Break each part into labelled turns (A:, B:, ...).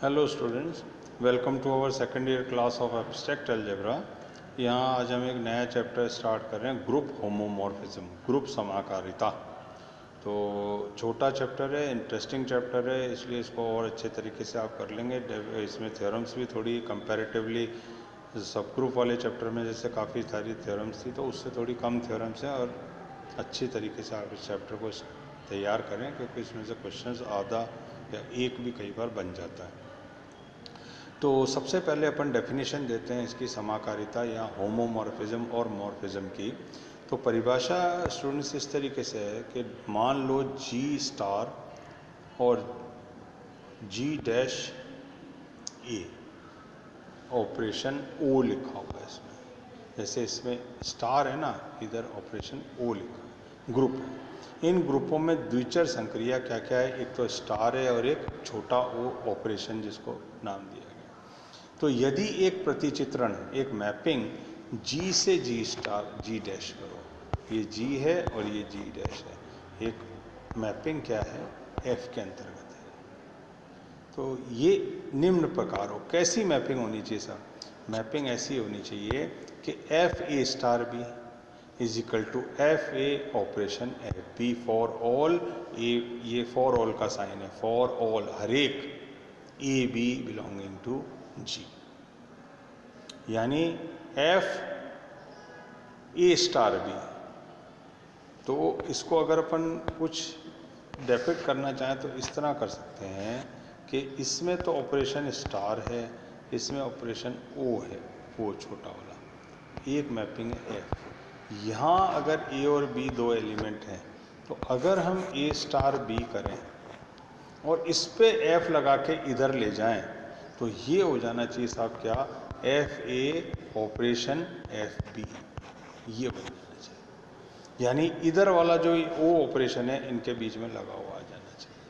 A: Hello students, welcome to our second year class of abstract algebra. यहाँ आज हम एक नया चैप्टर स्टार्ट कर रहे हैं, ग्रुप होमोमॉर्फिज्म, ग्रुप समाकारिता। तो छोटा चैप्टर है, इंटरेस्टिंग चैप्टर है, इसलिए इसको और अच्छे तरीके से आप कर लेंगे। इसमें थ्योरम्स भी थोड़ी कंपैरेटिवली सब ग्रुप वाले चैप्टर में जैसे काफ़ी सारी थ्योरम्स थी, तो उससे थोड़ी कम थ्योरम्स हैं और अच्छी तरीके से आप इस चैप्टर को तैयार करें, क्योंकि इसमें से क्वेश्चंस आधा या एक भी कई बार बन जाता है। तो सबसे पहले अपन डेफिनेशन देते हैं इसकी समाकारिता या होमोमॉर्फिज्म और मॉर्फिज्म की। तो परिभाषा स्टूडेंट्स इस तरीके से है कि मान लो जी स्टार और जी डैश ए, ऑपरेशन ओ लिखा हुआ है इसमें। जैसे इसमें स्टार है ना, इधर ऑपरेशन ओ लिखा है, ग्रुप है। इन ग्रुपों में द्विचर संक्रिया क्या क्या है, एक तो स्टार है और एक छोटा ओ ऑपरेशन जिसको नाम दिया गया। तो यदि एक प्रतिचित्रण, एक मैपिंग जी से जी स्टार जी डैश करो, ये जी है और ये जी डैश है, एक मैपिंग क्या है, एफ के अंतर्गत है। तो ये निम्न प्रकार हो, कैसी मैपिंग होनी चाहिए सर? मैपिंग ऐसी होनी चाहिए कि F A star B is equal to F A operation F B for all A, ये फॉर ऑल का साइन है, फॉर ऑल हर एक A B belonging to G, यानी एफ ए स्टार बी। तो इसको अगर अपन कुछ डेपिक्ट करना चाहें तो इस तरह कर सकते हैं कि इसमें तो ऑपरेशन स्टार है, इसमें ऑपरेशन ओ है, ओ छोटा वाला, एक मैपिंग है एफ। यहाँ अगर ए और बी दो एलिमेंट हैं, तो अगर हम ए स्टार बी करें और इस पे एफ लगा के इधर ले जाएं, तो ये हो जाना चाहिए साहब क्या, F A operation F B, ये बन जाना चाहिए। यानी इधर वाला जो ओ ऑपरेशन है इनके बीच में लगा हुआ आ जाना चाहिए।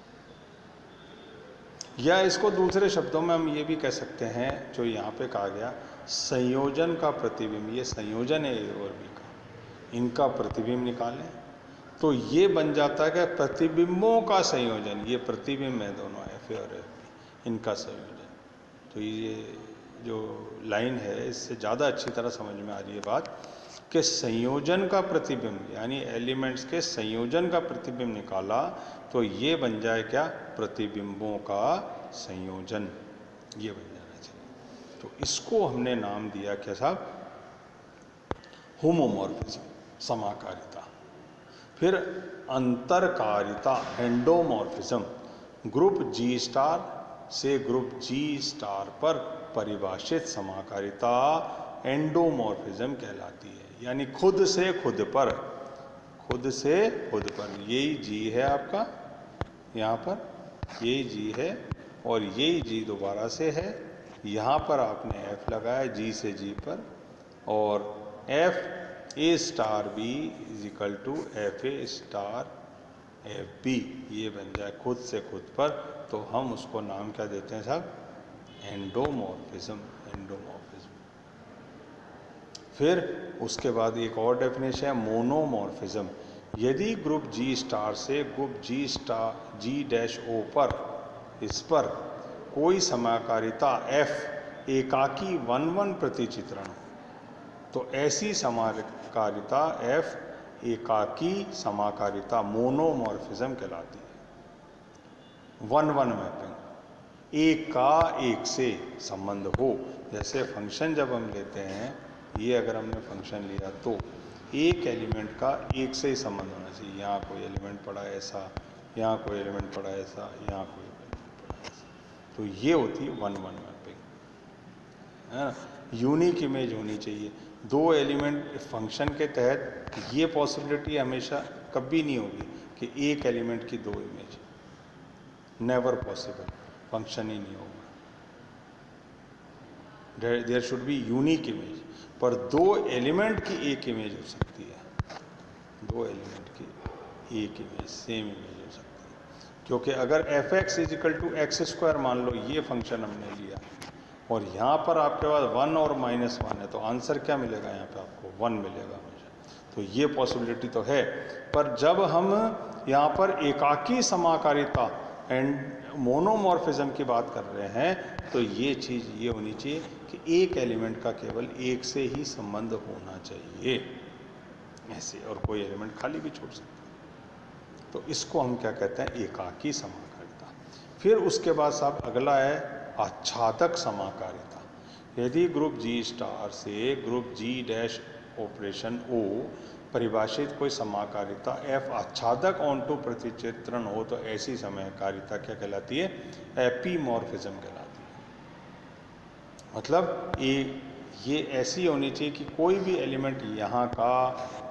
A: या इसको दूसरे शब्दों में हम ये भी कह सकते हैं, जो यहाँ पे कहा गया संयोजन का प्रतिबिंब, ये संयोजन है ए और बी का, इनका प्रतिबिंब निकालें तो ये बन जाता है कि प्रतिबिंबों का संयोजन, ये प्रतिबिंब है दोनों एफ ए और एफ बी, इनका संयोजन। तो ये जो लाइन है इससे ज़्यादा अच्छी तरह समझ में आ रही है बात कि संयोजन का प्रतिबिंब, यानी एलिमेंट्स के संयोजन का प्रतिबिंब निकाला तो ये बन जाए क्या, प्रतिबिंबों का संयोजन, ये बन जाना चाहिए। तो इसको हमने नाम दिया क्या साहब, होमोमॉर्फिज्म, समाकारिता। फिर अंतरकारिता, एंडोमॉर्फिज्म, ग्रुप जी स्टार से ग्रुप जी स्टार पर परिभाषित समाकारिता एंडोमॉर्फिज्म कहलाती है, यानी खुद से खुद पर, खुद से खुद पर। यही जी है आपका, यहाँ पर यही जी है और यही जी दोबारा से है, यहाँ पर आपने एफ लगाया जी से जी पर, और F A star B is equal to F A star F B, ये बन जाए खुद से खुद पर। तो हम उसको नाम क्या देते हैं साहब, एंडोमॉर्फिज्म, एंडोमॉर्फिज्म। फिर उसके बाद एक और डेफिनेशन है मोनोमॉर्फिज्म। यदि ग्रुप जी स्टार से ग्रुप जी स्टार जी डैश ओ पर, इस पर कोई समाकारिता एफ एकाकी 1-1 प्रतिचित्रण हो, तो ऐसी समाकारिता एफ एकाकी समाकारिता मोनोमॉर्फिज्म कहलाती है। 1-1 मैपिंग, एक का एक से संबंध हो। जैसे फंक्शन जब हम लेते हैं, ये अगर हमने फंक्शन लिया तो एक एलिमेंट का एक से ही संबंध होना चाहिए। यहाँ कोई एलिमेंट पड़ा ऐसा, यहाँ कोई एलिमेंट पड़ा ऐसा, यहाँ कोई एलिमेंट पड़ा ऐसा, तो ये होती है 1-1 मैपिंग, है ना। यूनिक इमेज होनी चाहिए। दो एलिमेंट फंक्शन के तहत ये पॉसिबिलिटी हमेशा कभी नहीं होगी कि एक एलिमेंट की दो इमेज, नेवर पॉसिबल, फंक्शन ही नहीं होगा। There should be unique image, पर दो एलिमेंट की एक इमेज हो सकती है, दो एलिमेंट की एक इमेज, सेम इमेज हो सकती है। क्योंकि अगर F X is equal to X square मान लो, ये फंक्शन हमने लिया और यहाँ पर आपके पास 1 और -1 है, तो आंसर क्या मिलेगा, यहाँ पे आपको 1 मिलेगा हमेशा। तो ये पॉसिबिलिटी तो है। पर जब हम यहाँ पर एकाकी समाकारिता एंड मोनोमॉर्फिज्म की बात कर रहे हैं तो ये चीज़ ये होनी चाहिए कि एक एलिमेंट का केवल एक से ही संबंध होना चाहिए, ऐसे, और कोई एलिमेंट खाली भी छोड़ सकता है। तो इसको हम क्या कहते हैं? एकाकी समाकारिता। फिर उसके बाद साहब अगला है आच्छादक समाकारिता। यदि ग्रुप जी स्टार से ग्रुप जी डैश ऑपरेशन ओ परिभाषित कोई समाकारिता एफ आच्छादक ऑनटू प्रतिचित्रण हो तो ऐसी समाकारिता क्या कहलाती है? एपीमॉर्फिज्म कहलाती है। मतलब ये ऐसी होनी चाहिए कि कोई भी एलिमेंट यहाँ का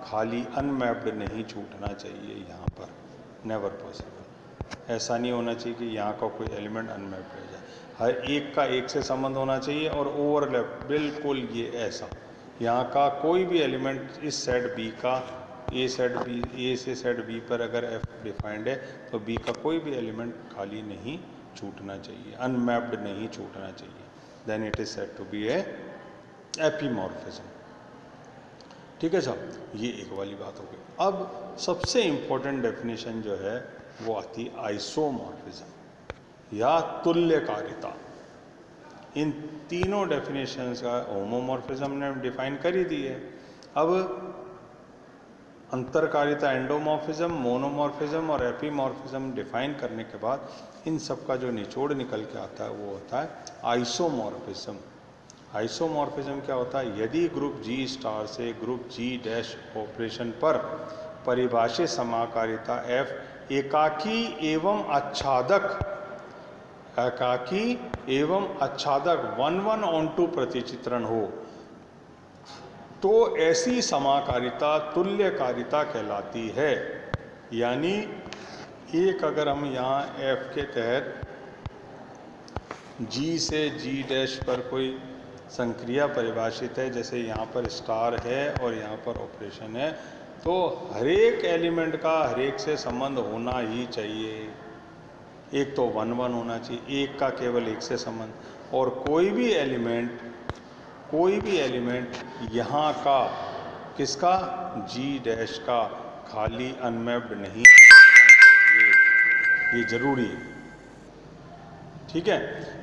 A: खाली अनमैप्ड नहीं छूटना चाहिए यहाँ पर, नेवर पॉसिबल। ऐसा नहीं होना चाहिए कि यहाँ का कोई एलिमेंट अनमैप्ड रह जाए, हर एक का एक से संबंध होना चाहिए और ओवरलैप बिल्कुल ये ऐसा। यहाँ का कोई भी एलिमेंट इस सेट बी का ए से सेट बी पर अगर एफ डिफाइंड है तो बी का कोई भी एलिमेंट खाली नहीं छूटना चाहिए, अनमैप्ड नहीं छूटना चाहिए, then it is said to be a epimorphism. ठीक है साहब, ये एक वाली बात हो गई। अब सबसे इंपॉर्टेंट डेफिनेशन जो है वो आती है आइसोमॉर्फिज्म या तुल्यकारिता। इन तीनों डेफिनेशंस का होमोमॉर्फिज्म ने डिफाइन कर ही दी है। अब अंतरकारिता, एंडोमॉर्फिज्म, मोनोमॉर्फिज्म और एपीमॉर्फिज्म डिफाइन करने के बाद इन सब का जो निचोड़ निकल के आता है वो होता है आइसोमॉर्फिज्म। आइसोमॉर्फिज्म क्या होता है? यदि ग्रुप जी स्टार से ग्रुप जी डैश ऑपरेशन पर परिभाषित समाकारिता एफ एकाकी एवं आच्छादक 1 ऑन टू प्रतिचित्रण हो तो ऐसी समाकारिता तुल्यकारिता कहलाती है। यानी एक अगर हम यहाँ एफ के तहत जी से जी डैश पर कोई संक्रिया परिभाषित है, जैसे यहाँ पर स्टार है और यहाँ पर ऑपरेशन है, तो हर एक एलिमेंट का हर एक से संबंध होना ही चाहिए। एक तो 1 होना चाहिए, एक का केवल एक से संबंध, और कोई भी एलिमेंट यहाँ का किसका? जी डैश का खाली अनमैप्ड नहीं होना चाहिए, ये जरूरी है। ठीक है,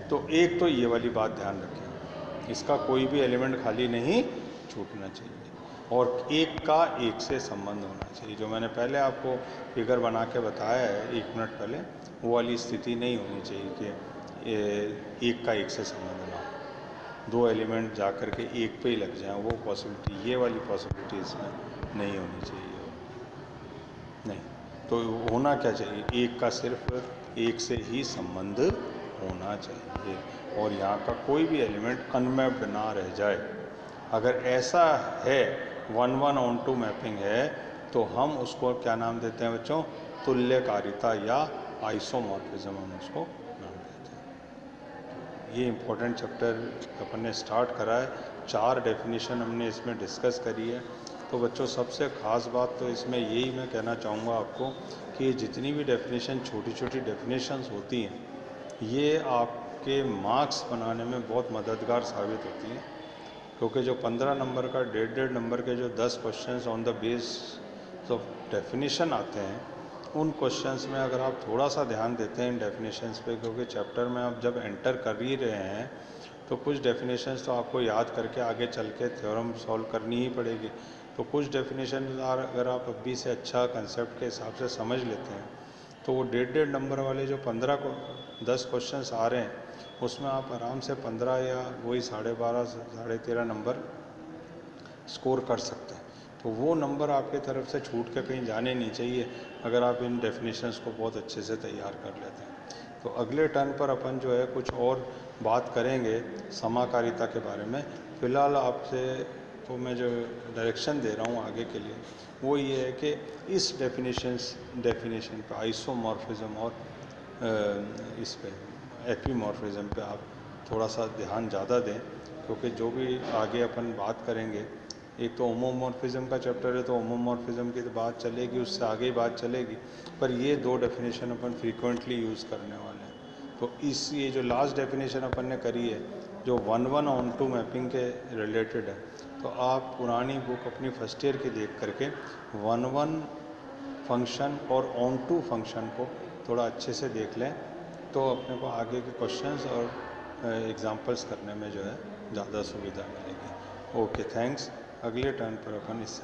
A: तो एक तो ये वाली बात ध्यान रखें, इसका कोई भी एलिमेंट खाली नहीं छूटना चाहिए और एक का एक से संबंध होना चाहिए। जो मैंने पहले आपको फिगर बना के बताया है 1 मिनट पहले, वो वाली स्थिति नहीं होनी चाहिए कि एक का एक से संबंध ना हो, 2 एलिमेंट जा कर के एक पे ही लग जाएं, वो पॉसिबिलिटी, ये वाली पॉसिबिलिटी इसमें नहीं होनी चाहिए। नहीं, तो होना क्या चाहिए? एक का सिर्फ एक से ही संबंध होना चाहिए और यहाँ का कोई भी एलिमेंट अनमैप्ड ना रह जाए। अगर ऐसा है 1 ऑन टू मैपिंग है तो हम उसको क्या नाम देते हैं बच्चों? तुल्यकारिता या आइसोमॉर्फिज्म हम उसको नाम देते हैं। ये इम्पोर्टेंट चैप्टर अपन ने स्टार्ट करा है, 4 डेफिनेशन हमने इसमें डिस्कस करी है। तो बच्चों सबसे ख़ास बात तो इसमें यही मैं कहना चाहूँगा आपको कि जितनी भी डेफिनेशन, छोटी छोटी डेफिनेशंस होती हैं, ये आपके मार्क्स बनाने में बहुत मददगार साबित होती हैं, क्योंकि जो 15 नंबर का 1.5 नंबर के जो 10 questions on the base of definition आते हैं, उन क्वेश्चंस में अगर आप थोड़ा सा ध्यान देते हैं इन डेफिनेशंस पे, क्योंकि चैप्टर में आप जब एंटर कर ही रहे हैं तो कुछ डेफिनेशंस तो आपको याद करके आगे चल के थ्योरम सॉल्व करनी ही पड़ेगी। तो कुछ डेफिनेशन अगर आप अभी से अच्छा कंसेप्ट के हिसाब से समझ लेते हैं तो वो 1.5 नंबर वाले जो 10 क्वेश्चंस आ रहे हैं उसमें आप आराम से 15 या वही 12.5 से 13.5 नंबर स्कोर कर सकते हैं। तो वो नंबर आपके तरफ से छूट के कहीं जाने नहीं चाहिए अगर आप इन डेफिनेशंस को बहुत अच्छे से तैयार कर लेते हैं। तो अगले टर्न पर अपन जो है कुछ और बात करेंगे समाकारिता के बारे में। फ़िलहाल आपसे तो मैं जो डायरेक्शन दे रहा हूँ आगे के लिए वो ये है कि इस डेफिनेशन पे आइसोमॉर्फिज्म और इस पे एपीमॉर्फिज्म पे आप थोड़ा सा ध्यान ज़्यादा दें, क्योंकि जो भी आगे अपन बात करेंगे, एक तो होमोमॉर्फिज्म का चैप्टर है तो होमोमॉर्फिज्म की तो बात चलेगी, उससे आगे ही बात चलेगी, पर ये 2 डेफिनेशन अपन फ्रीक्वेंटली यूज़ करने वाले हैं। तो इस ये जो लास्ट डेफिनेशन अपन ने करी है जो 1 ऑन टू मैपिंग के रिलेटेड है, तो आप पुरानी बुक अपनी फर्स्ट ईयर की देख करके 1 फंक्शन और ऑन टू फंक्शन को थोड़ा अच्छे से देख लें, तो अपने को आगे के क्वेश्चंस और एग्जांपल्स करने में जो है ज़्यादा सुविधा मिलेगी। Okay, thanks. अगले टर्न पर अपन इससे